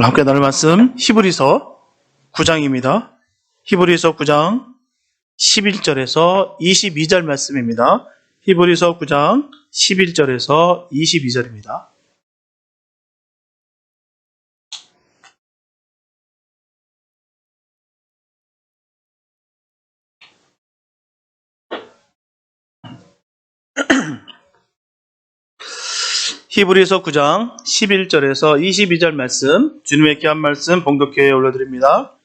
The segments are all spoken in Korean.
함께 나눌 말씀 히브리서 9장입니다. 히브리서 9장 11절에서 22절 말씀입니다. 히브리서 9장 11절에서 22절입니다. 히브리서 9장 11절에서 22절 말씀, 주님의 귀한 말씀 봉독회에 올려드립니다.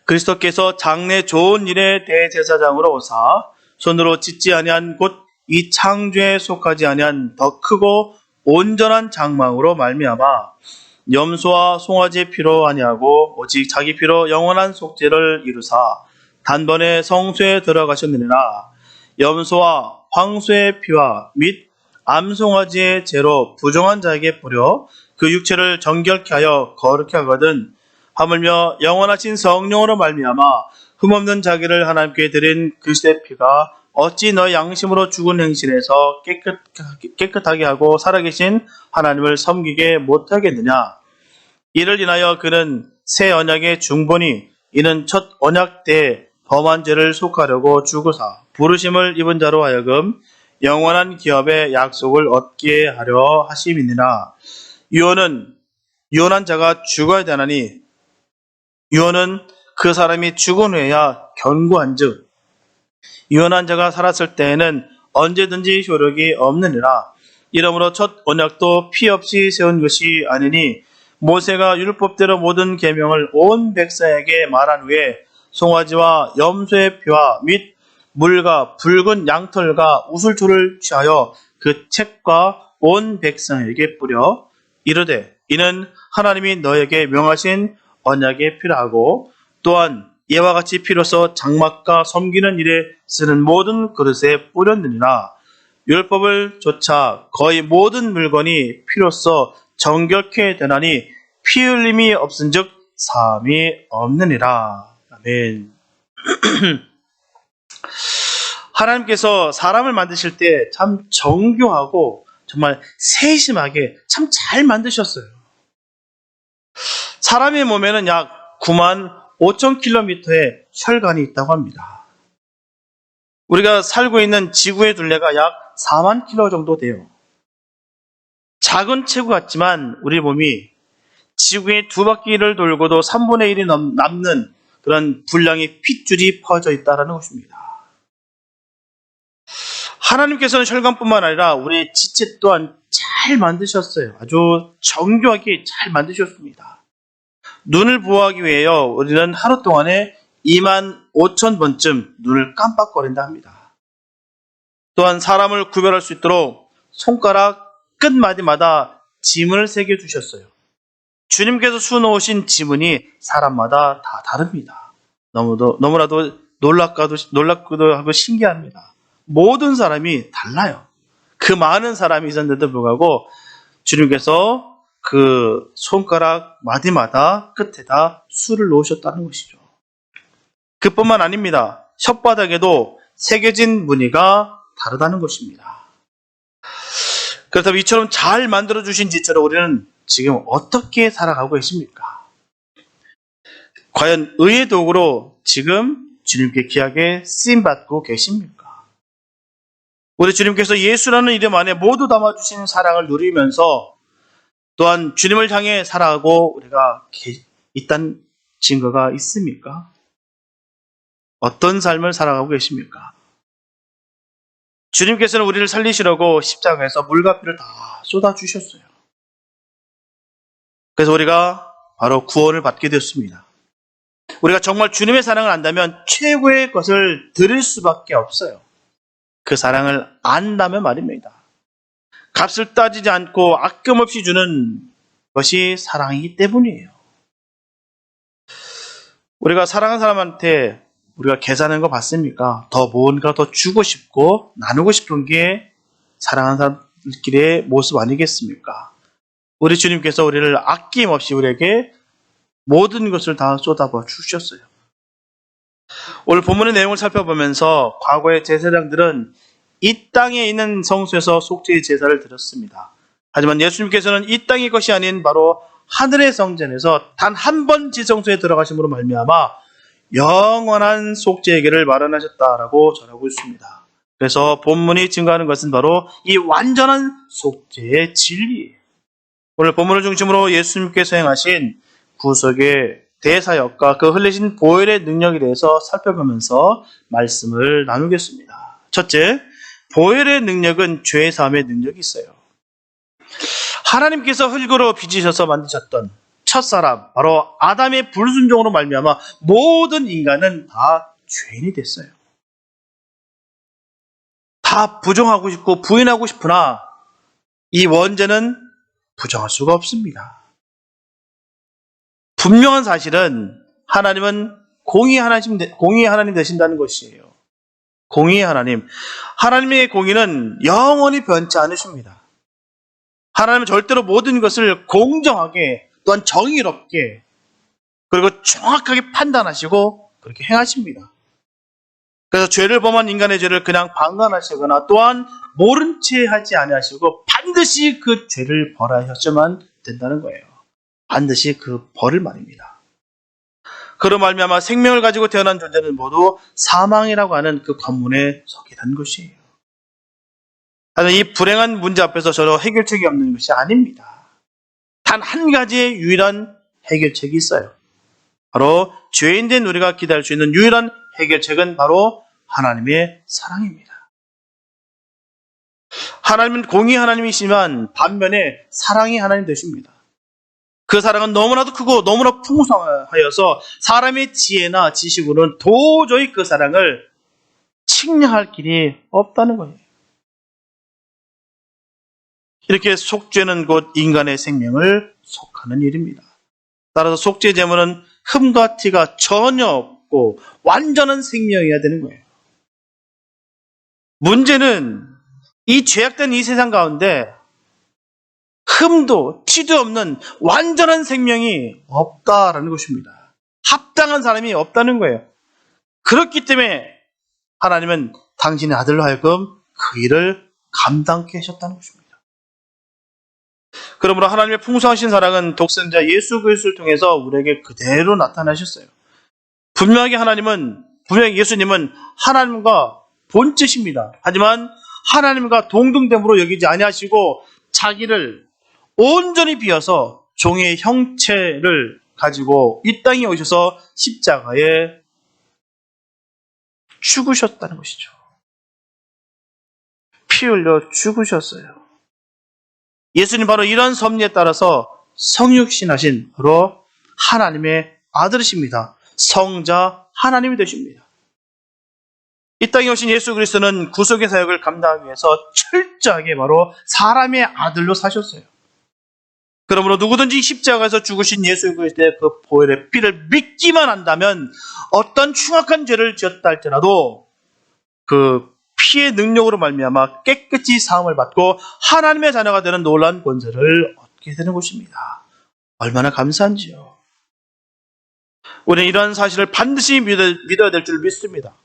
그리스도께서 장래 좋은 일의 대제사장으로 오사 손으로 짓지 아니한 곧 이 창조에 속하지 아니한 더 크고 온전한 장막으로 말미암아 염소와 송아지의 피로 아니하고 오직 자기 피로 영원한 속죄를 이루사 단번에 성소에 들어가셨느니라. 염소와 황소의 피와 및 암송아지의 죄로 부정한 자에게 뿌려 그 육체를 정결케 하여 거룩케 하거든 하물며 영원하신 성령으로 말미암아 흠없는 자기를 하나님께 드린 그리스도의 피가 어찌 너의 양심으로 죽은 행실에서 깨끗하게 하고 살아계신 하나님을 섬기게 못하겠느냐. 이를 인하여 그는 새 언약의 중본이 이는 첫 언약 때 범한 죄를 속하려고 죽으사 부르심을 입은 자로 하여금 영원한 기업의 약속을 얻게 하려 하심이니라. 유언한 자가 죽어야 되나니 유언은 그 사람이 죽은 후에야 견고한즉 유언한 자가 살았을 때에는 언제든지 효력이 없느니라. 이러므로 첫 언약도 피 없이 세운 것이 아니니 모세가 율법대로 모든 계명을 온 백성에게 말한 후에 송아지와 염소의 피와 및 물과 붉은 양털과 우슬초를 취하여 그 책과 온 백성에게 뿌려 이르되 이는 하나님이 너에게 명하신 언약의 피라고 또한 이와 같이 피로써 장막과 섬기는 일에 쓰는 모든 그릇에 뿌렸느니라. 율법을 조차 거의 모든 물건이 피로써 정결케 되나니 피 흘림이 없은즉 사함이 없느니라. 아멘. 하나님께서 사람을 만드실 때 참 정교하고 정말 세심하게 참 잘 만드셨어요. 사람의 몸에는 약 95,000km의 혈관이 있다고 합니다. 우리가 살고 있는 지구의 둘레가 약 4만 km 정도 돼요. 작은 체구 같지만 우리 몸이 지구의 두 바퀴를 돌고도 3분의 1이 남는 그런 분량의 핏줄이 퍼져 있다는 것입니다. 하나님께서는 혈관뿐만 아니라 우리의 지체 또한 잘 만드셨어요. 아주 정교하게 잘 만드셨습니다. 눈을 보호하기 위해요. 우리는 하루 동안에 25,000번쯤 눈을 깜빡거린다 합니다. 또한 사람을 구별할 수 있도록 손가락 끝마디마다 지문을 새겨두셨어요. 주님께서 수놓으신 지문이 사람마다 다 다릅니다. 너무나도 놀랍기도 하고 신기합니다. 모든 사람이 달라요. 그 많은 사람이 있었는데도 불구하고 주님께서 그 손가락 마디마다 끝에다 수를 놓으셨다는 것이죠. 그뿐만 아닙니다. 혓바닥에도 새겨진 무늬가 다르다는 것입니다. 그렇다면 이처럼 잘 만들어주신 지처럼 우리는 지금 어떻게 살아가고 계십니까? 과연 의의 도구로 지금 주님께 귀하게 쓰임받고 계십니까? 우리 주님께서 예수라는 이름 안에 모두 담아주신 사랑을 누리면서 또한 주님을 향해 살아가고 우리가 있다는 증거가 있습니까? 어떤 삶을 살아가고 계십니까? 주님께서는 우리를 살리시려고 십자가에서 물과 피를 다 쏟아주셨어요. 그래서 우리가 바로 구원을 받게 되었습니다. 우리가 정말 주님의 사랑을 안다면 최고의 것을 드릴 수밖에 없어요. 그 사랑을 안다면 말입니다. 값을 따지지 않고 아낌없이 주는 것이 사랑이기 때문이에요. 우리가 사랑하는 사람한테 우리가 계산하는 거 봤습니까? 더 뭔가 더 주고 싶고 나누고 싶은 게 사랑하는 사람들끼리의 모습 아니겠습니까? 우리 주님께서 우리를 아낌없이 우리에게 모든 것을 다 쏟아부어 주셨어요. 오늘 본문의 내용을 살펴보면서 과거의 제사장들은 이 땅에 있는 성소에서 속죄의 제사를 드렸습니다. 하지만 예수님께서는 이 땅의 것이 아닌 바로 하늘의 성전에서 단 한 번 지성소에 들어가심으로 말미암아 영원한 속죄계를 마련하셨다라고 전하고 있습니다. 그래서 본문이 증거하는 것은 바로 이 완전한 속죄의 진리예요. 오늘 본문을 중심으로 예수님께서 행하신 구속의 대사역과 그 흘리신 보혈의 능력에 대해서 살펴보면서 말씀을 나누겠습니다. 첫째, 보혈의 능력은 죄 사함의 능력이 있어요. 하나님께서 흙으로 빚으셔서 만드셨던 첫사람, 바로 아담의 불순종으로 말미암아 모든 인간은 다 죄인이 됐어요. 다 부정하고 싶고 부인하고 싶으나 이 원죄는 부정할 수가 없습니다. 분명한 사실은 하나님은 공의의 하나님 되신다는 것이에요. 공의의 하나님. 하나님의 공의는 영원히 변치 않으십니다. 하나님은 절대로 모든 것을 공정하게 또한 정의롭게 그리고 정확하게 판단하시고 그렇게 행하십니다. 그래서 죄를 범한 인간의 죄를 그냥 방관하시거나 또한 모른 채 하지 아니하시고 반드시 그 죄를 벌하셔야만 된다는 거예요. 반드시 그 벌을 말입니다. 그로 말미암아 생명을 가지고 태어난 존재는 모두 사망이라고 하는 그 관문에 서게 된 것이에요. 하지만 이 불행한 문제 앞에서 전혀 해결책이 없는 것이 아닙니다. 단 한 가지의 유일한 해결책이 있어요. 바로 죄인된 우리가 기다릴 수 있는 유일한 해결책은 바로 하나님의 사랑입니다. 하나님은 공의 하나님이시지만 반면에 사랑이 하나님 되십니다. 그 사랑은 너무나도 크고 너무나 풍성하여서 사람의 지혜나 지식으로는 도저히 그 사랑을 측량할 길이 없다는 거예요. 이렇게 속죄는 곧 인간의 생명을 속하는 일입니다. 따라서 속죄 제물은 흠과 티가 전혀 없고 완전한 생명이어야 되는 거예요. 문제는 이 죄악된 이 세상 가운데 흠도 티도 없는 완전한 생명이 없다라는 것입니다. 합당한 사람이 없다는 거예요. 그렇기 때문에 하나님은 당신의 아들로 하여금 그 일을 감당케 하셨다는 것입니다. 그러므로 하나님의 풍성하신 사랑은 독생자 예수 그리스도를 통해서 우리에게 그대로 나타나셨어요. 분명히 예수님은 하나님과 본체십니다. 하지만 하나님과 동등됨으로 여기지 아니하시고 자기를 온전히 비어서 종의 형체를 가지고 이 땅에 오셔서 십자가에 죽으셨다는 것이죠. 피 흘려 죽으셨어요. 예수님 바로 이런 섭리에 따라서 성육신하신 바로 하나님의 아들이십니다. 성자 하나님이 되십니다. 이 땅에 오신 예수 그리스도는 구속의 사역을 감당하기 위해서 철저하게 바로 사람의 아들로 사셨어요. 그러므로 누구든지 십자가에서 죽으신 예수 그리스도의 그 보혈의 피를 믿기만 한다면 어떤 흉악한 죄를 지었다 할지라도 그 피의 능력으로 말미암아 깨끗이 사함을 받고 하나님의 자녀가 되는 놀라운 권세를 얻게 되는 것입니다. 얼마나 감사한지요. 우리는 이러한 사실을 반드시 믿어야 될 줄 믿습니다.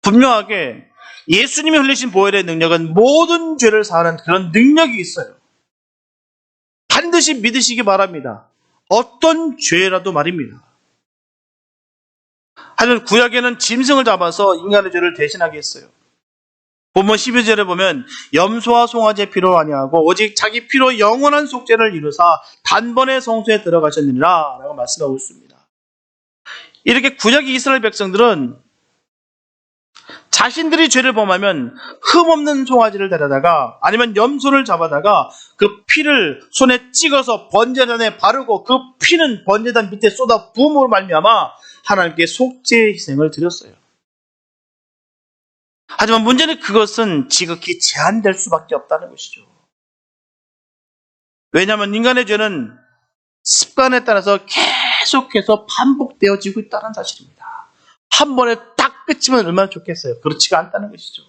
분명하게 예수님이 흘리신 보혈의 능력은 모든 죄를 사하는 그런 능력이 있어요. 반드시 믿으시기 바랍니다. 어떤 죄라도 말입니다. 하지만 구약에는 짐승을 잡아서 인간의 죄를 대신하게 했어요. 본문 12절에 보면 염소와 송아지의 피로 아니하고 오직 자기 피로 영원한 속죄를 이루사 단번에 성소에 들어가셨느니라 라고 말씀하고 있습니다. 이렇게 구약 이스라엘 백성들은 자신들이 죄를 범하면 흠없는 송아지를 데려다가 아니면 염소를 잡아다가 그 피를 손에 찍어서 번제단에 바르고 그 피는 번제단 밑에 쏟아 부음으로 말미암아 하나님께 속죄의 희생을 드렸어요. 하지만 문제는 그것은 지극히 제한될 수밖에 없다는 것이죠. 왜냐하면 인간의 죄는 습관에 따라서 계속해서 반복되어지고 있다는 사실입니다. 한 번에 딱 끝이면 얼마나 좋겠어요. 그렇지가 않다는 것이죠.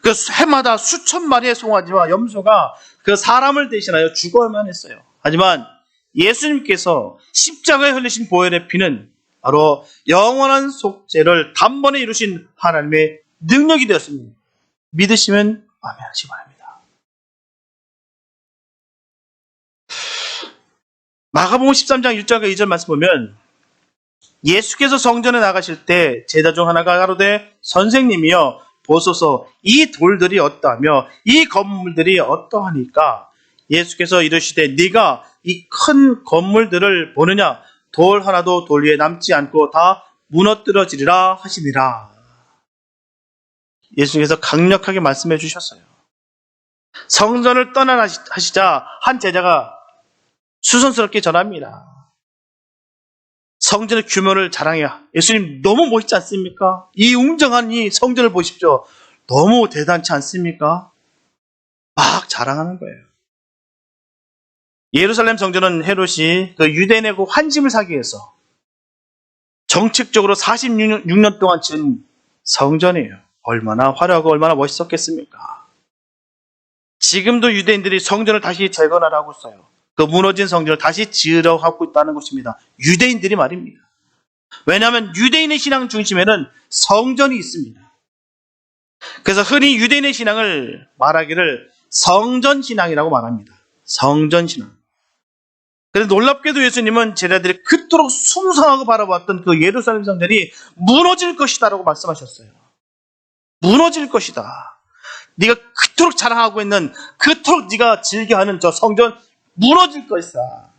그 해마다 수천 마리의 송아지와 염소가 그 사람을 대신하여 죽어야만 했어요. 하지만 예수님께서 십자가에 흘리신 보혈의 피는 바로 영원한 속죄를 단번에 이루신 하나님의 능력이 되었습니다. 믿으시면 아멘하시기 바랍니다. 마가복음 13장 1절과 2절 말씀 보면 예수께서 성전에 나가실 때 제자 중 하나가 가로되 선생님이여 보소서 이 돌들이 어떠하며 이 건물들이 어떠하니까 예수께서 이르시되 네가 이 큰 건물들을 보느냐 돌 하나도 돌 위에 남지 않고 다 무너뜨려지리라 하시니라. 예수께서 강력하게 말씀해 주셨어요. 성전을 떠나시자 한 제자가 수선스럽게 전합니다. 성전의 규모를 자랑해요. 예수님 너무 멋있지 않습니까? 이 웅장한 이 성전을 보십시오. 너무 대단치 않습니까? 막 자랑하는 거예요. 예루살렘 성전은 헤롯이 그 유대인의 그 환심을 사기 위해서 정책적으로 46년 동안 지은 성전이에요. 얼마나 화려하고 얼마나 멋있었겠습니까? 지금도 유대인들이 성전을 다시 재건하라고 써요. 그 무너진 성전을 다시 지으려고 하고 있다는 것입니다. 유대인들이 말입니다. 왜냐하면 유대인의 신앙 중심에는 성전이 있습니다. 그래서 흔히 유대인의 신앙을 말하기를 성전신앙이라고 말합니다. 성전신앙. 그런데 놀랍게도 예수님은 제자들이 그토록 숭상하고 바라봤던 그 예루살렘 성전이 무너질 것이다라고 말씀하셨어요. 무너질 것이다. 네가 그토록 자랑하고 있는, 그토록 네가 즐겨하는 저 성전 무너질 것이다.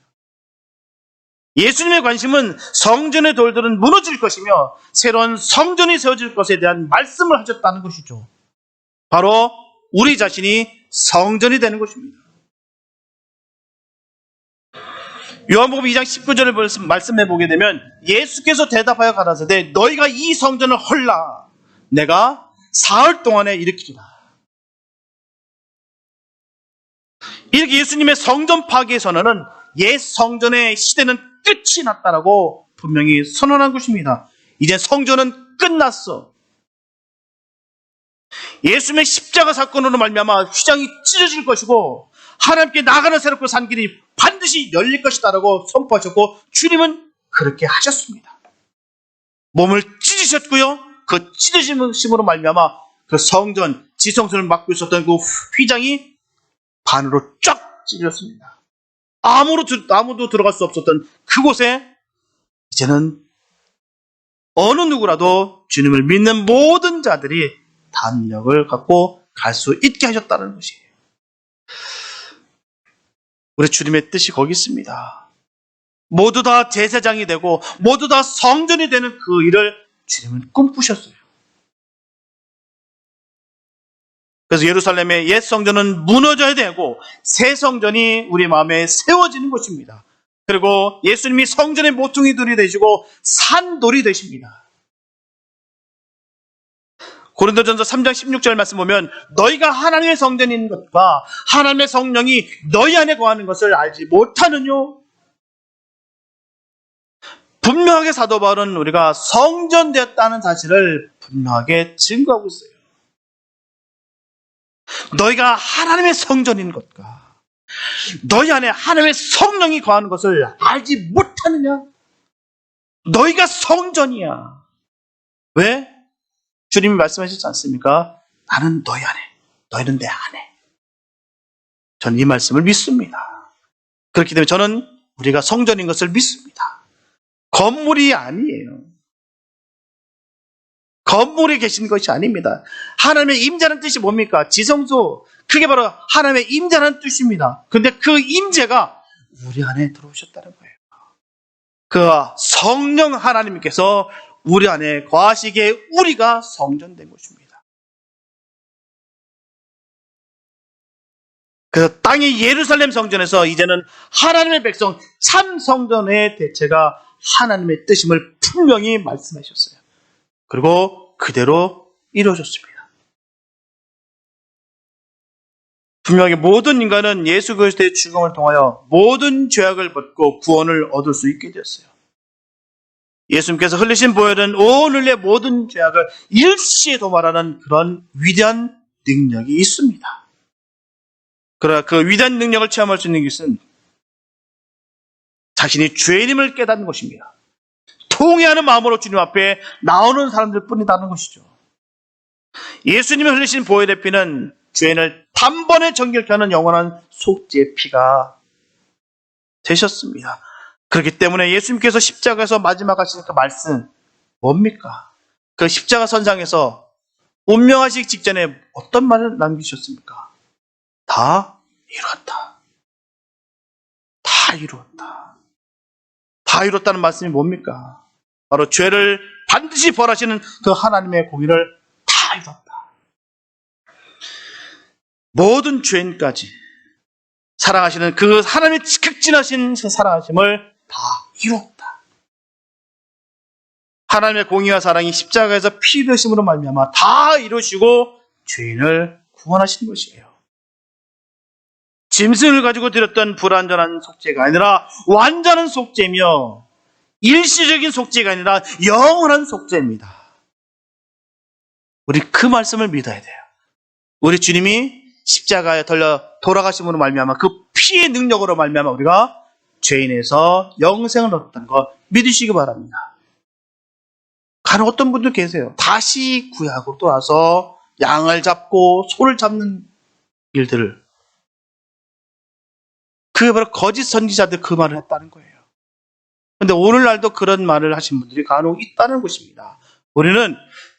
예수님의 관심은 성전의 돌들은 무너질 것이며 새로운 성전이 세워질 것에 대한 말씀을 하셨다는 것이죠. 바로 우리 자신이 성전이 되는 것입니다. 요한복음 2장 19절을 말씀해 보게 되면 예수께서 대답하여 가라사대 너희가 이 성전을 헐라 내가 사흘 동안에 일으키리라. 이렇게 예수님의 성전 파괴 선언은 옛 성전의 시대는 끝이 났다라고 분명히 선언한 것입니다. 이제 성전은 끝났어. 예수님의 십자가 사건으로 말미암아 휘장이 찢어질 것이고 하나님께 나가는 새롭고 산 길이 반드시 열릴 것이다라고 선포하셨고 주님은 그렇게 하셨습니다. 몸을 찢으셨고요. 그 찢어짐으로 말미암아 그 성전, 지성소를 막고 있었던 그 휘장이 반으로 쫙 찢어졌습니다. 아무도 들어갈 수 없었던 그곳에 이제는 어느 누구라도 주님을 믿는 모든 자들이 담력을 갖고 갈 수 있게 하셨다는 것이에요. 우리 주님의 뜻이 거기 있습니다. 모두 다 제사장이 되고 모두 다 성전이 되는 그 일을 주님은 꿈꾸셨어요. 그래서 예루살렘의 옛 성전은 무너져야 되고 새 성전이 우리 마음에 세워지는 것입니다. 그리고 예수님이 성전의 모퉁이 돌이 되시고 산돌이 되십니다. 고린도전서 3장 16절 말씀 보면 너희가 하나님의 성전인 것과 하나님의 성령이 너희 안에 거하는 것을 알지 못하느냐? 분명하게 사도 바울은 우리가 성전되었다는 사실을 분명하게 증거하고 있어요. 너희가 하나님의 성전인 것과 너희 안에 하나님의 성령이 거하는 것을 알지 못하느냐? 너희가 성전이야. 왜? 주님이 말씀하셨지 않습니까? 나는 너희 안에, 너희는 내 안에. 저는 이 말씀을 믿습니다. 그렇기 때문에 저는 우리가 성전인 것을 믿습니다. 건물이 아니에요. 건물에 계신 것이 아닙니다. 하나님의 임재라는 뜻이 뭡니까? 지성소, 그게 바로 하나님의 임재라는 뜻입니다. 근데 그 임재가 우리 안에 들어오셨다는 거예요. 그 성령 하나님께서 우리 안에 거하시기에 우리가 성전된 것입니다. 그래서 땅의 예루살렘 성전에서 이제는 하나님의 백성 참 성전의 대체가 하나님의 뜻임을 분명히 말씀하셨어요. 그리고 그대로 이루어졌습니다. 분명하게 모든 인간은 예수 그리스도의 죽음을 통하여 모든 죄악을 벗고 구원을 얻을 수 있게 되었어요. 예수님께서 흘리신 보혈은 온 인류의 모든 죄악을 일시에 도말하는 그런 위대한 능력이 있습니다. 그러나 그 위대한 능력을 체험할 수 있는 것은 자신이 죄인임을 깨닫는 것입니다. 통회하는 마음으로 주님 앞에 나오는 사람들 뿐이라는 것이죠. 예수님이 흘리신 보혈의 피는 죄인을 단번에 정결케 하는 영원한 속죄의 피가 되셨습니다. 그렇기 때문에 예수님께서 십자가에서 마지막 하신 그 말씀 뭡니까? 그 십자가 선상에서 운명하시기 직전에 어떤 말을 남기셨습니까? 다 이루었다. 다 이루었다. 다 이뤘다는 말씀이 뭡니까? 바로 죄를 반드시 벌하시는 그 하나님의 공의를 다 이뤘다. 모든 죄인까지 사랑하시는 그 하나님의 극진하신 그 사랑하심을 다 이뤘다. 하나님의 공의와 사랑이 십자가에서 피 흘리심으로 말미암아 다 이루시고 죄인을 구원하신 것이에요. 짐승을 가지고 드렸던 불완전한 속죄가 아니라 완전한 속죄며 일시적인 속죄가 아니라 영원한 속죄입니다. 우리 그 말씀을 믿어야 돼요. 우리 주님이 십자가에 달려 돌아가심으로 말미암아 그 피의 능력으로 말미암아 우리가 죄인에서 영생을 얻었다는 거 믿으시기 바랍니다. 간혹 어떤 분들 계세요. 다시 구약으로 돌아서 양을 잡고 소를 잡는 일들을, 그게 바로 거짓 선지자들 그 말을 했다는 거예요. 그런데 오늘날도 그런 말을 하신 분들이 간혹 있다는 것입니다. 우리는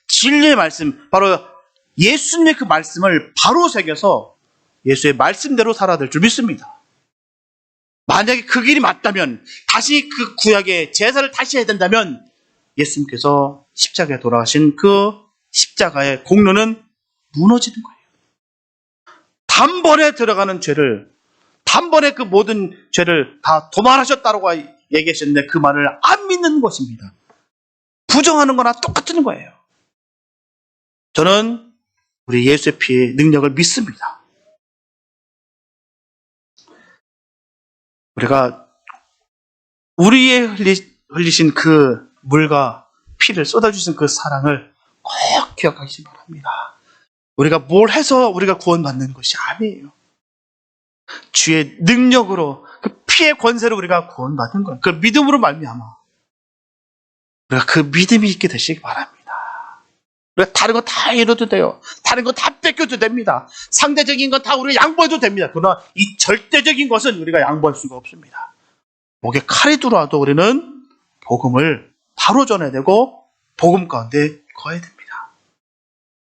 진리의 말씀, 바로 예수님의 그 말씀을 바로 새겨서 예수의 말씀대로 살아야 될 줄 믿습니다. 만약에 그 길이 맞다면, 다시 그 구약의 제사를 다시 해야 된다면 예수님께서 십자가에 돌아가신 그 십자가의 공로는 무너지는 거예요. 단번에 들어가는 죄를, 단번에 그 모든 죄를 다 도말하셨다고 얘기하셨는데 그 말을 안 믿는 것입니다. 부정하는 거나 똑같은 거예요. 저는 우리 예수의 피의 능력을 믿습니다. 우리가 우리의 흘리신 그 물과 피를 쏟아주신 그 사랑을 꼭 기억하시기 바랍니다. 우리가 뭘 해서 우리가 구원받는 것이 아니에요. 주의 능력으로, 그 피의 권세로 우리가 구원받은 거예요. 그 믿음으로 말미암아 우리가 그 믿음이 있게 되시기 바랍니다. 우리가 다른 거 다 이뤄도 돼요. 다른 거 다 뺏겨도 됩니다. 상대적인 건 다 우리가 양보해도 됩니다. 그러나 이 절대적인 것은 우리가 양보할 수가 없습니다. 목에 칼이 들어와도 우리는 복음을 바로 전해야 되고 복음 가운데 거해야 됩니다.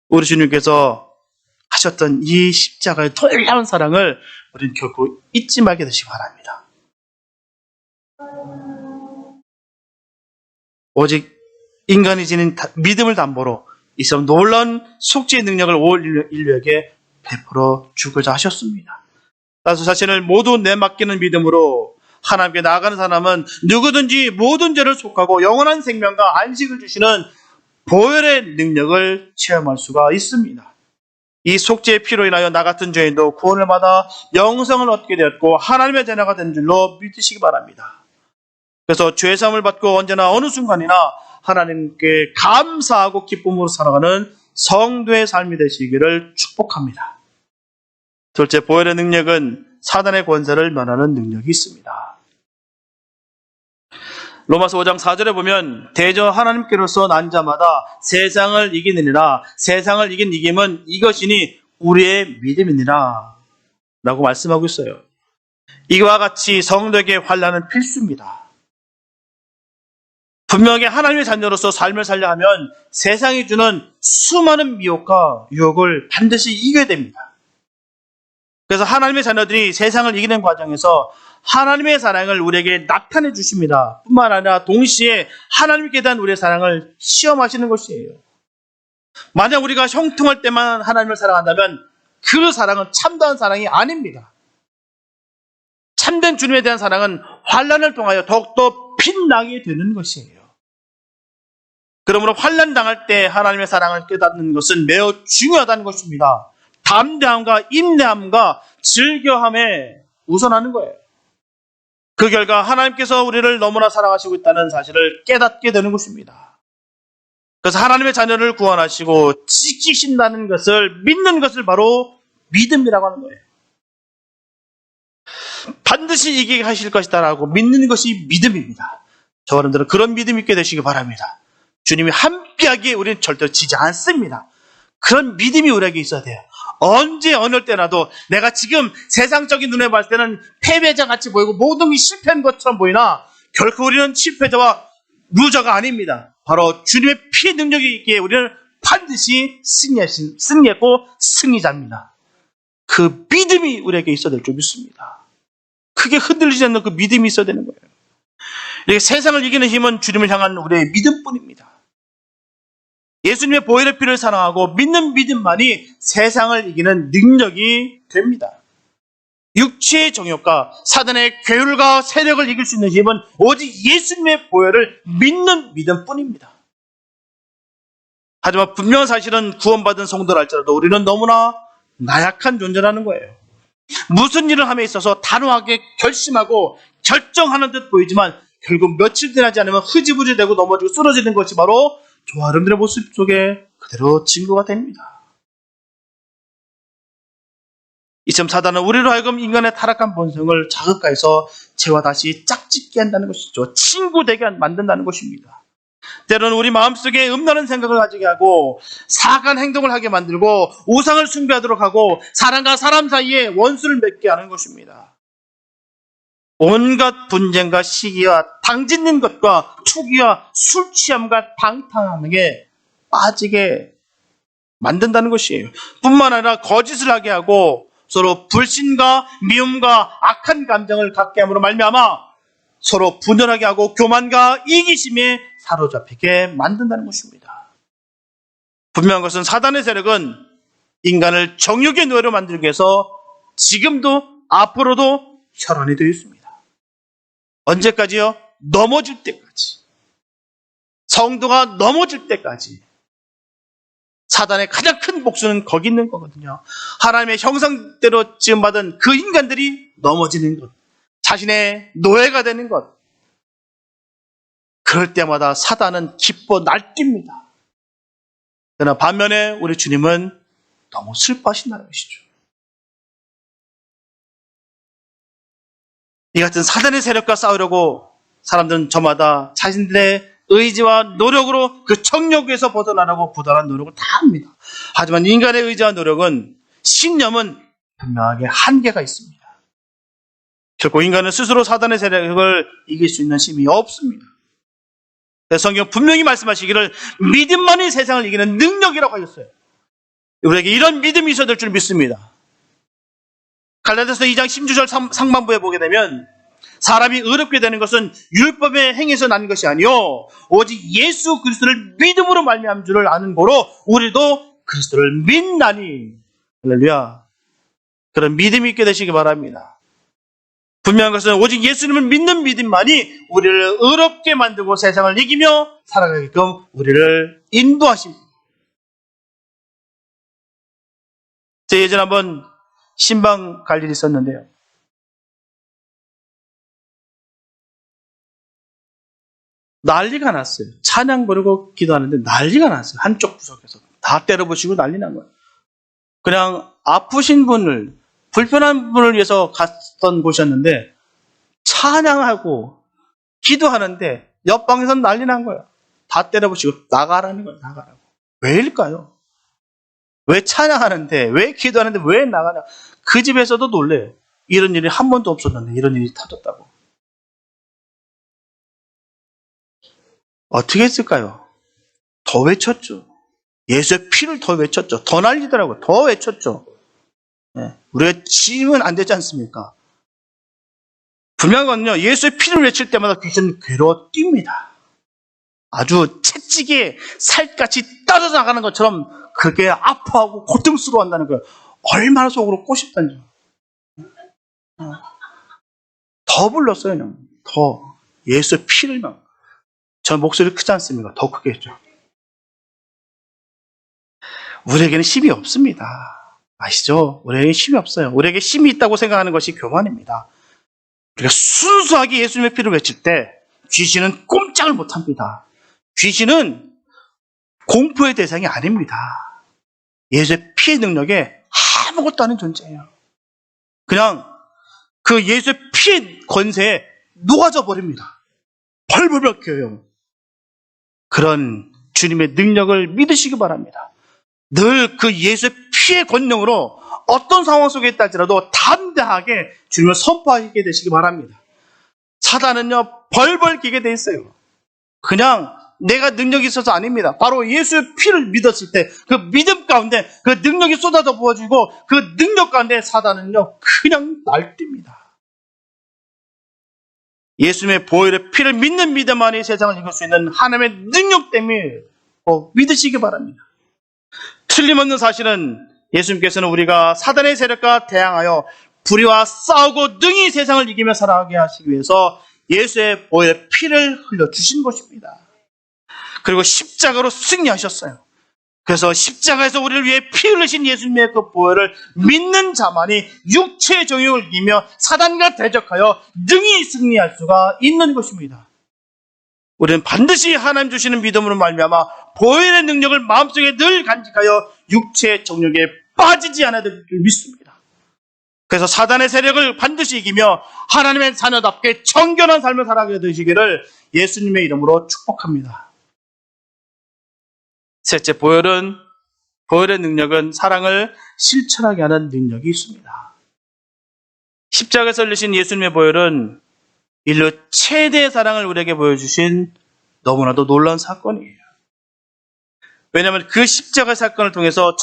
우리 주님께서 하셨던 이 십자가의 놀라운 사랑을 우리는 결코 잊지 말게 되시기 바랍니다. 오직 인간이 지닌 믿음을 담보로 이 사람 놀라운 속죄의 능력을 온 인류에게 베풀어 주고자 하셨습니다. 따라서 자신을 모두 내맡기는 믿음으로 하나님께 나아가는 사람은 누구든지 모든 죄를 속하고 영원한 생명과 안식을 주시는 보혈의 능력을 체험할 수가 있습니다. 이 속죄의 피로 인하여 나 같은 죄인도 구원을 받아 영생을 얻게 되었고 하나님의 자녀가 된 줄로 믿으시기 바랍니다. 그래서 죄사함을 받고 언제나 어느 순간이나 하나님께 감사하고 기쁨으로 살아가는 성도의 삶이 되시기를 축복합니다. 둘째, 보혈의 능력은 사단의 권세를 면하는 능력이 있습니다. 로마서 5장 4절에 보면 대저 하나님께로서 난 자마다 세상을 이기느니라. 세상을 이긴 이김은 이것이니 우리의 믿음이니라 라고 말씀하고 있어요. 이와 같이 성도에게 환난은 필수입니다. 분명히 하나님의 자녀로서 삶을 살려 하면 세상이 주는 수많은 미혹과 유혹을 반드시 이겨야 됩니다. 그래서 하나님의 자녀들이 세상을 이기는 과정에서 하나님의 사랑을 우리에게 나타내 주십니다. 뿐만 아니라 동시에 하나님께 대한 우리의 사랑을 시험하시는 것이에요. 만약 우리가 형통할 때만 하나님을 사랑한다면 그 사랑은 참다운 사랑이 아닙니다. 참된 주님에 대한 사랑은 환난을 통하여 더욱더 빛나게 되는 것이에요. 그러므로 환난 당할 때 하나님의 사랑을 깨닫는 것은 매우 중요하다는 것입니다. 담대함과 인내함과 즐겨함에 우선하는 거예요. 그 결과 하나님께서 우리를 너무나 사랑하시고 있다는 사실을 깨닫게 되는 것입니다. 그래서 하나님의 자녀를 구원하시고 지키신다는 것을 믿는 것을 바로 믿음이라고 하는 거예요. 반드시 이기게 하실 것이다라고 믿는 것이 믿음입니다. 저와 여러분들은 그런 믿음이 있게 되시기 바랍니다. 주님이 함께하기에 우리는 절대로 지지 않습니다. 그런 믿음이 우리에게 있어야 돼요. 언제 어느 때라도 내가 지금 세상적인 눈에 봤을 때는 패배자 같이 보이고 모든 게 실패한 것처럼 보이나 결코 우리는 실패자와 루저가 아닙니다. 바로 주님의 피의 능력이 있기에 우리는 반드시 승리했고 승리자입니다. 그 믿음이 우리에게 있어야 될 줄 믿습니다. 크게 흔들리지 않는 그 믿음이 있어야 되는 거예요. 이렇게 세상을 이기는 힘은 주님을 향한 우리의 믿음뿐입니다. 예수님의 보혈의 피를 사랑하고 믿는 믿음만이 세상을 이기는 능력이 됩니다. 육체의 정욕과 사단의 괴율과 세력을 이길 수 있는 힘은 오직 예수님의 보혈을 믿는 믿음뿐입니다. 하지만 분명한 사실은 구원받은 성도라 할지라도 우리는 너무나 나약한 존재라는 거예요. 무슨 일을 함에 있어서 단호하게 결심하고 결정하는 듯 보이지만 결국 며칠 지나지 않으면 흐지부지 되고 넘어지고 쓰러지는 것이 바로 저 아름드러운 모습 속에 그대로 증거가 됩니다. 이처럼 사단은 우리로 하여금 인간의 타락한 본성을 자극해서 죄와 다시 짝짓게 한다는 것이죠. 친구 되게 만든다는 것입니다. 때로는 우리 마음속에 음란한 생각을 가지게 하고 사악한 행동을 하게 만들고 우상을 숭배하도록 하고 사람과 사람 사이에 원수를 맺게 하는 것입니다. 온갖 분쟁과 시기와 당짓는 것과 투기와 술 취함과 방탕함에 빠지게 만든다는 것이에요. 뿐만 아니라 거짓을 하게 하고 서로 불신과 미움과 악한 감정을 갖게 함으로 말미암아 서로 분열하게 하고 교만과 이기심에 사로잡히게 만든다는 것입니다. 분명한 것은 사단의 세력은 인간을 정욕의 노예로 만들기 위해서 지금도 앞으로도 혈안이 되어 있습니다. 언제까지요? 넘어질 때까지. 성도가 넘어질 때까지. 사단의 가장 큰 복수는 거기 있는 거거든요. 하나님의 형상대로 지음받은 그 인간들이 넘어지는 것. 자신의 노예가 되는 것. 그럴 때마다 사단은 기뻐 날뜁니다. 그러나 반면에 우리 주님은 너무 슬퍼하신다는 것이죠. 이 같은 사단의 세력과 싸우려고 사람들은 저마다 자신들의 의지와 노력으로 그 정욕에서 벗어나려고 부단한 노력을 다 합니다. 하지만 인간의 의지와 노력은, 신념은 분명하게 한계가 있습니다. 결코 인간은 스스로 사단의 세력을 이길 수 있는 힘이 없습니다. 성경 분명히 말씀하시기를 믿음만이 세상을 이기는 능력이라고 하셨어요. 우리에게 이런 믿음이 있어야 될 줄 믿습니다. 갈라디아서 2장 16절 상반부에 보게 되면 사람이 의롭게 되는 것은 율법의 행위에서 난 것이 아니요 오직 예수 그리스도를 믿음으로 말미암은 줄을 아는 고로 우리도 그리스도를 믿나니. 할렐루야. 그런 믿음이 있게 되시기 바랍니다. 분명한 것은 오직 예수님을 믿는 믿음만이 우리를 의롭게 만들고 세상을 이기며 살아가게끔 우리를 인도하십니다. 제가 예전에 한번 신방 갈 일이 있었는데요. 난리가 났어요. 찬양 부르고 기도하는데 난리가 났어요. 한쪽 구석에서 다 때려부시고 난리 난 거예요. 그냥 아프신 분을, 불편한 분을 위해서 갔던 곳이었는데 찬양하고 기도하는데 옆방에서는 난리 난 거예요. 다 때려부시고 나가라는 거예요. 나가라고. 왜일까요? 왜 찬양하는데, 왜 기도하는데 왜 나가냐? 그 집에서도 놀래요. 이런 일이 한 번도 없었는데 이런 일이 터졌다고. 어떻게 했을까요? 더 외쳤죠. 예수의 피를 더 외쳤죠. 더 날리더라고요. 더 외쳤죠. 네. 우리가 지으면 안 되지 않습니까? 분명한 건요, 예수의 피를 외칠 때마다 귀신은 괴로워 뜁니다. 아주 채찍에 살같이 떨어져 나가는 것처럼 그렇게 아파하고 고통스러워한다는 거예요. 얼마나 속으로 꼬셨던지. 더 불렀어요. 그냥. 더. 예수의 피를 막. 저 목소리 크지 않습니까? 더 크게 했죠. 우리에게는 힘이 없습니다. 아시죠? 우리에게 힘이 없어요. 우리에게 힘이 있다고 생각하는 것이 교만입니다. 우리가 순수하게 예수님의 피를 외칠 때 귀신은 꼼짝을 못합니다. 귀신은 공포의 대상이 아닙니다. 예수의 피의 능력에 아무것도 아닌 존재예요. 그냥 그 예수의 피의 권세에 녹아져 버립니다. 벌벌 껴요. 그런 주님의 능력을 믿으시기 바랍니다. 늘 그 예수의 피의 권능으로 어떤 상황 속에 있다 할지라도 담대하게 주님을 선포하게 되시기 바랍니다. 사단은요, 벌벌 기게 돼 있어요. 그냥 내가 능력이 있어서 아닙니다. 바로 예수의 피를 믿었을 때 그 믿음 가운데 그 능력이 쏟아져 부어지고 그 능력 가운데 사단은요, 그냥 날뜁니다. 예수님의 보혈의 피를 믿는 믿음만이 세상을 이길 수 있는 하나님의 능력 때문에 믿으시기 바랍니다. 틀림없는 사실은 예수님께서는 우리가 사단의 세력과 대항하여 불의와 싸우고 능히 세상을 이기며 살아가게 하시기 위해서 예수의 보혈의 피를 흘려주신 것입니다. 그리고 십자가로 승리하셨어요. 그래서 십자가에서 우리를 위해 피 흘리신 예수님의 그 보혈을 믿는 자만이 육체의 정욕을 이기며 사단과 대적하여 능히 승리할 수가 있는 것입니다. 우리는 반드시 하나님 주시는 믿음으로 말미암아 보혈의 능력을 마음속에 늘 간직하여 육체의 정욕에 빠지지 않아야 될 줄 믿습니다. 그래서 사단의 세력을 반드시 이기며 하나님의 자녀답게 정결한 삶을 살아가게 되시기를 예수님의 이름으로 축복합니다. 셋째, 보혈의 능력은 사랑을 실천하게 하는 능력이 있습니다. 십자가에서 흘리신 예수님의 보혈은 인류 최대의 사랑을 우리에게 보여주신 너무나도 놀라운 사건이에요. 왜냐하면 그 십자가 사건을 통해서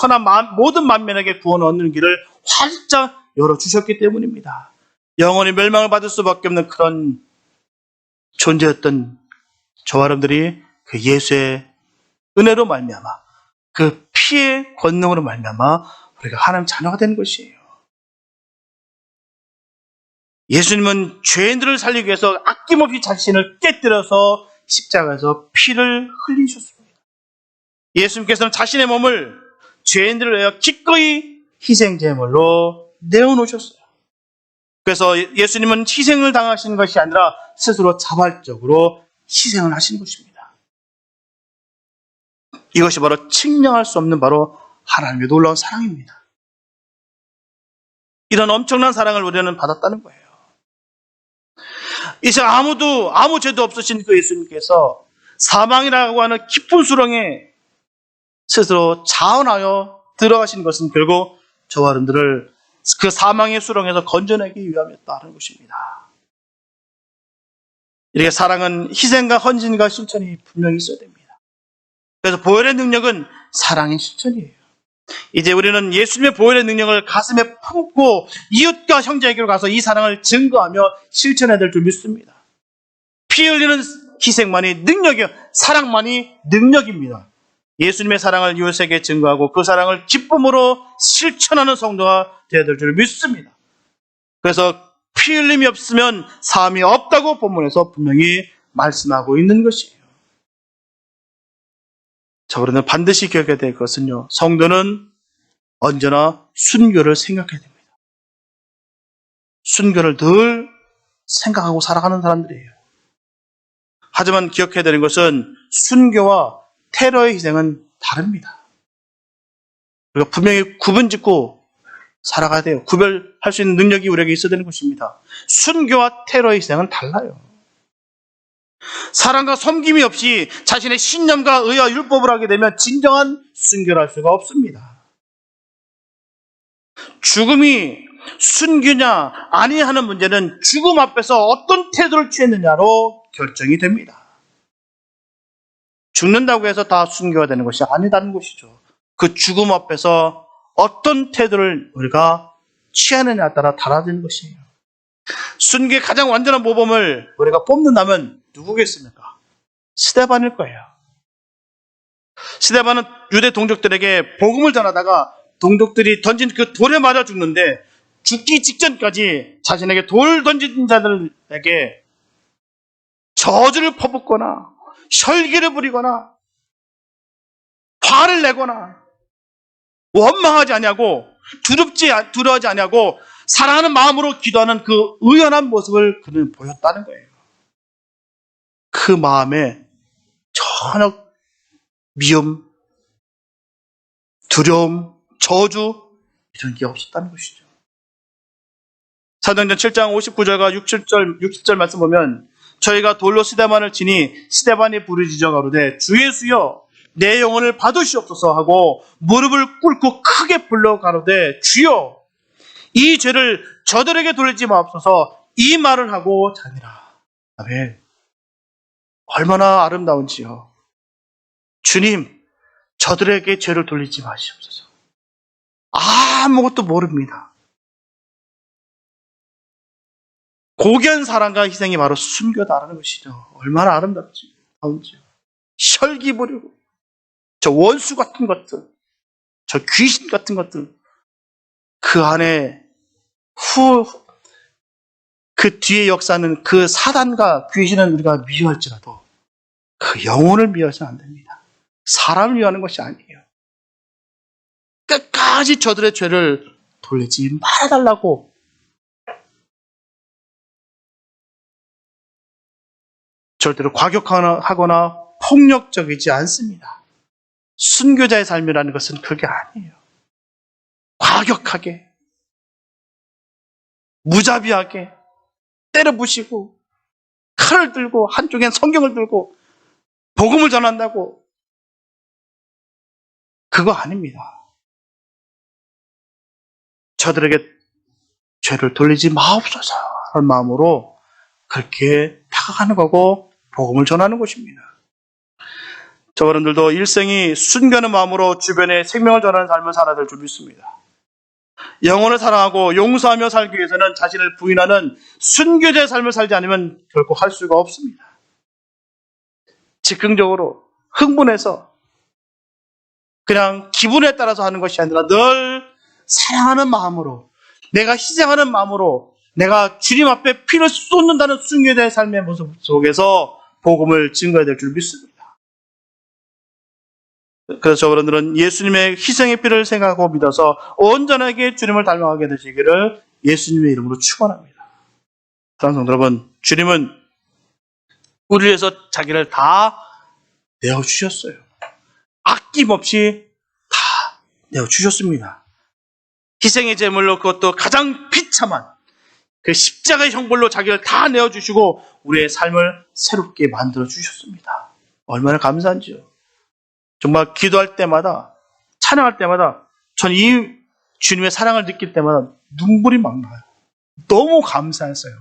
모든 만민에게 구원을 얻는 길을 활짝 열어주셨기 때문입니다. 영원히 멸망을 받을 수밖에 없는 그런 존재였던 저와 여러분들이 그 예수의 은혜로 말미암아 그 피의 권능으로 말미암아 우리가 하나님 자녀가 되는 것이에요. 예수님은 죄인들을 살리기 위해서 아낌없이 자신을 깨뜨려서 십자가에서 피를 흘리셨습니다. 예수님께서는 자신의 몸을 죄인들을 위하여 기꺼이 희생제물로 내어놓으셨어요. 그래서 예수님은 희생을 당하시는 것이 아니라 스스로 자발적으로 희생을 하신 것입니다. 이것이 바로 측량할 수 없는 바로 하나님의 놀라운 사랑입니다. 이런 엄청난 사랑을 우리는 받았다는 거예요. 이제 아무 죄도 없으신 그 예수님께서 사망이라고 하는 깊은 수렁에 스스로 자원하여 들어가신 것은 결국 저와 여러분들을 그 사망의 수렁에서 건져내기 위함이었다는 것입니다. 이렇게 사랑은 희생과 헌신과 실천이 분명히 있어야 됩니다. 그래서 보혈의 능력은 사랑의 실천이에요. 이제 우리는 예수님의 보혈의 능력을 가슴에 품고 이웃과 형제에게로 가서 이 사랑을 증거하며 실천해야 될 줄 믿습니다. 피 흘리는 희생만이 능력이요, 사랑만이 능력입니다. 예수님의 사랑을 이웃에게 증거하고 그 사랑을 기쁨으로 실천하는 성도가 되어야 될 줄 믿습니다. 그래서 피 흘림이 없으면 사함이 없다고 본문에서 분명히 말씀하고 있는 것이에요. 자, 우리는 반드시 기억해야 될 것은요, 성도는 언제나 순교를 생각해야 됩니다. 순교를 늘 생각하고 살아가는 사람들이에요. 하지만 기억해야 되는 것은 순교와 테러의 희생은 다릅니다. 우리가 분명히 구분짓고 살아가야 돼요. 구별할 수 있는 능력이 우리에게 있어야 되는 것입니다. 순교와 테러의 희생은 달라요. 사랑과 섬김이 없이 자신의 신념과 의와 율법을 하게 되면 진정한 순교를 할 수가 없습니다. 죽음이 순교냐 아니냐 하는 문제는 죽음 앞에서 어떤 태도를 취했느냐로 결정이 됩니다. 죽는다고 해서 다 순교가 되는 것이 아니다는 것이죠. 그 죽음 앞에서 어떤 태도를 우리가 취하느냐에 따라 달라지는 것이에요. 순교의 가장 완전한 모범을 우리가 뽑는다면 누구겠습니까? 스데반일 거예요. 스데반은 유대 동족들에게 복음을 전하다가 동족들이 던진 그 돌에 맞아 죽는데 죽기 직전까지 자신에게 돌 던진 자들에게 저주를 퍼붓거나 혈기를 부리거나 화를 내거나 원망하지 아니하고 두려워하지 아니하고 사랑하는 마음으로 기도하는 그 의연한 모습을 그는 보였다는 거예요. 그 마음에 전혀 미움, 두려움, 저주 이런 게 없었다는 것이죠. 사도행전 7장 59절과 60절 말씀 보면 저희가 돌로 스데반을 치니 스데반이 부르짖어 가로되 주 예수여 내 영혼을 받으시옵소서 하고 무릎을 꿇고 크게 불러 가로되 주여 이 죄를 저들에게 돌리지 마옵소서 이 말을 하고 자니라. 아멘. 얼마나 아름다운지요. 주님, 저들에게 죄를 돌리지 마시옵소서. 아무것도 모릅니다. 고귀한 사랑과 희생이 바로 순교다라는 것이죠. 얼마나 아름답지요. 혈기 부리고 저 원수 같은 것들, 저 귀신 같은 것들, 그 안에 그 뒤에 역사는 그 사단과 귀신은 우리가 미워할지라도 그 영혼을 미워해서는 안 됩니다. 사람을 미워하는 것이 아니에요. 끝까지 저들의 죄를 돌리지 말아달라고. 절대로 과격하거나 폭력적이지 않습니다. 순교자의 삶이라는 것은 그게 아니에요. 과격하게, 무자비하게 때려부시고 칼을 들고 한쪽엔 성경을 들고 복음을 전한다고, 그거 아닙니다. 저들에게 죄를 돌리지 마옵소서 하는 마음으로 그렇게 다가가는 거고 복음을 전하는 것입니다. 저 여러분들도 일생이 순교하는 마음으로 주변에 생명을 전하는 삶을 살아야 될 줄 믿습니다. 영혼을 사랑하고 용서하며 살기 위해서는 자신을 부인하는 순교자의 삶을 살지 않으면 결코 할 수가 없습니다. 즉흥적으로 흥분해서 그냥 기분에 따라서 하는 것이 아니라 늘 사랑하는 마음으로, 내가 희생하는 마음으로, 내가 주님 앞에 피를 쏟는다는 순교자의 삶의 모습 속에서 복음을 증거해야 될 줄 믿습니다. 그래서 여러분들은 예수님의 희생의 피를 생각하고 믿어서 온전하게 주님을 닮아가게 되시기를 예수님의 이름으로 축원합니다. 사랑하는 성도 여러분, 주님은 우리를 위해서 자기를 다 내어주셨어요. 아낌없이 다 내어주셨습니다. 희생의 제물로, 그것도 가장 비참한 그 십자가의 형벌로 자기를 다 내어주시고 우리의 삶을 새롭게 만들어주셨습니다. 얼마나 감사한지요. 정말 기도할 때마다, 찬양할 때마다 전 이 주님의 사랑을 느낄 때마다 눈물이 막 나요. 너무 감사했어요.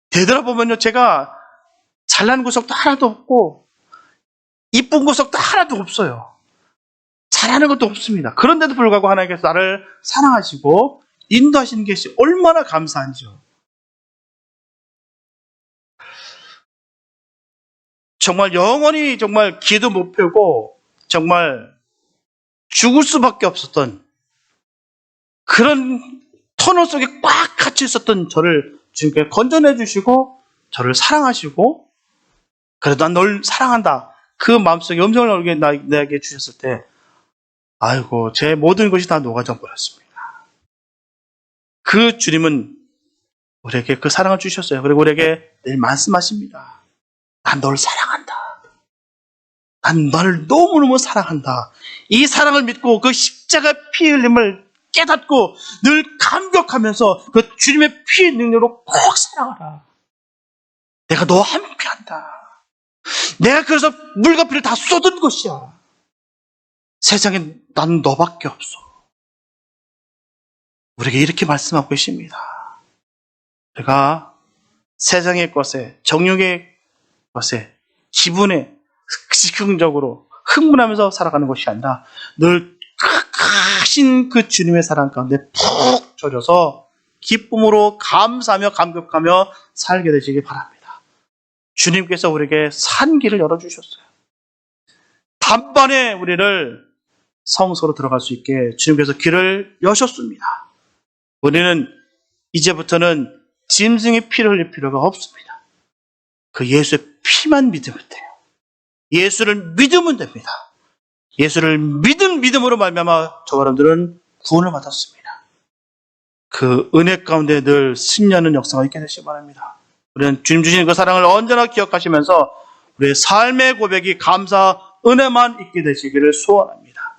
되돌아보면요, 제가 잘난 구석도 하나도 없고 이쁜 구석도 하나도 없어요. 잘하는 것도 없습니다. 그런데도 불구하고 하나님께서 나를 사랑하시고 인도하시는 것이 얼마나 감사한지요. 정말 영원히 정말 기도 못 펴고 정말 죽을 수밖에 없었던 그런 터널 속에 꽉 갇혀 있었던 저를 주님께 건져내 주시고 저를 사랑하시고, 그래도 난 널 사랑한다, 그 마음속에 음성을 내게 주셨을 때, 아이고, 제 모든 것이 다 녹아져 버렸습니다. 그 주님은 우리에게 그 사랑을 주셨어요. 그리고 우리에게 늘 말씀하십니다. 난 널 사랑한다. 난 너를 너무너무 사랑한다. 이 사랑을 믿고 그 십자가 피 흘림을 깨닫고 늘 감격하면서 그 주님의 피의 능력으로 꼭 사랑하라. 내가 너와 함께한다. 내가 그래서 물과 피를 다 쏟은 것이야. 세상에 난 너밖에 없어. 우리에게 이렇게 말씀하고 계십니다. 내가 세상의 것에, 정욕의 것에, 기분에 즉흥적으로 흥분하면서 살아가는 것이 아니라 늘 크신 그 주님의 사랑 가운데 푹 젖어서 기쁨으로 감사하며 감격하며 살게 되시기 바랍니다. 주님께서 우리에게 산 길을 열어주셨어요. 단번에 우리를 성소로 들어갈 수 있게 주님께서 길을 여셨습니다. 우리는 이제부터는 짐승의 피를 흘릴 필요가 없습니다. 그 예수의 피만 믿으면 돼요. 예수를 믿으면 됩니다. 예수를 믿음으로 말미암아 저 여러분들은 구원을 받았습니다. 그 은혜 가운데 늘 승리하는 역사가 있게 되시기 바랍니다. 우리는 주님 주신 그 사랑을 언제나 기억하시면서 우리의 삶의 고백이 감사, 은혜만 있게 되시기를 소원합니다.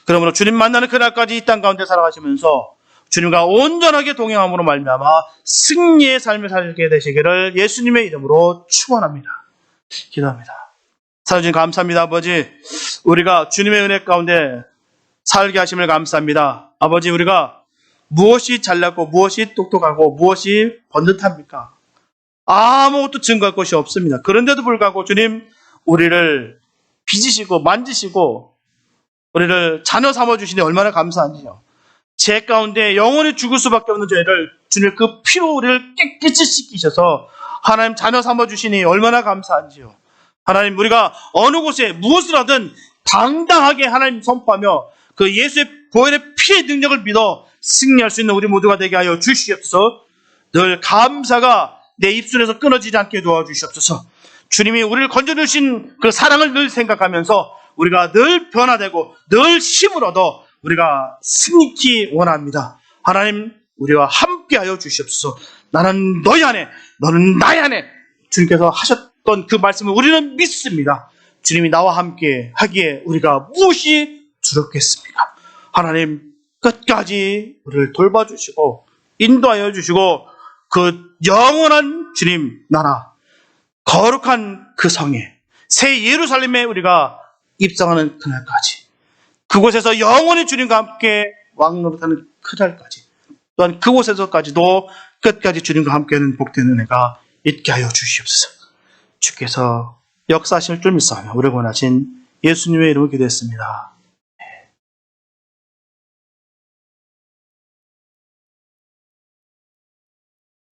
그러므로 주님 만나는 그날까지 이 땅 가운데 살아가시면서 주님과 온전하게 동행함으로 말미암아 승리의 삶을 살게 되시기를 예수님의 이름으로 축원합니다. 기도합니다. 사랑주님 감사합니다. 아버지, 우리가 주님의 은혜 가운데 살게 하심을 감사합니다. 아버지, 우리가 무엇이 잘나고 무엇이 똑똑하고 무엇이 번듯합니까? 아무것도 증거할 것이 없습니다. 그런데도 불구하고 주님 우리를 빚으시고 만지시고 우리를 자녀 삼아주시니 얼마나 감사한지요. 죄 가운데 영원히 죽을 수밖에 없는 죄를 주님 그 피로 우리를 깨끗이 씻기셔서 하나님 자녀 삼아주시니 얼마나 감사한지요. 하나님 우리가 어느 곳에 무엇을 하든 당당하게 하나님 선포하며 그 예수의 보혈의 피의 능력을 믿어 승리할 수 있는 우리 모두가 되게 하여 주시옵소서. 늘 감사가 내 입술에서 끊어지지 않게 도와주시옵소서. 주님이 우리를 건져주신 그 사랑을 늘 생각하면서 우리가 늘 변화되고 늘 힘을 얻어 우리가 승리케 원합니다. 하나님 우리와 함께하여 주시옵소서. 나는 너희 안에 너는 나의 안에 주님께서 하셨던 그 말씀을 우리는 믿습니다. 주님이 나와 함께 하기에 우리가 무엇이 두렵겠습니까? 하나님 끝까지 우리를 돌봐주시고 인도하여 주시고 그 영원한 주님 나라 거룩한 그 성에 새 예루살렘에 우리가 입성하는 그날까지 그곳에서 영원히 주님과 함께 왕노릇하는 그날까지 또한 그곳에서까지도 끝까지 주님과 함께하는 복된 은혜가 있게 하여 주시옵소서. 주께서 역사하실 줄 믿사오며 우리 원하신 예수님의 이름으로 기도했습니다.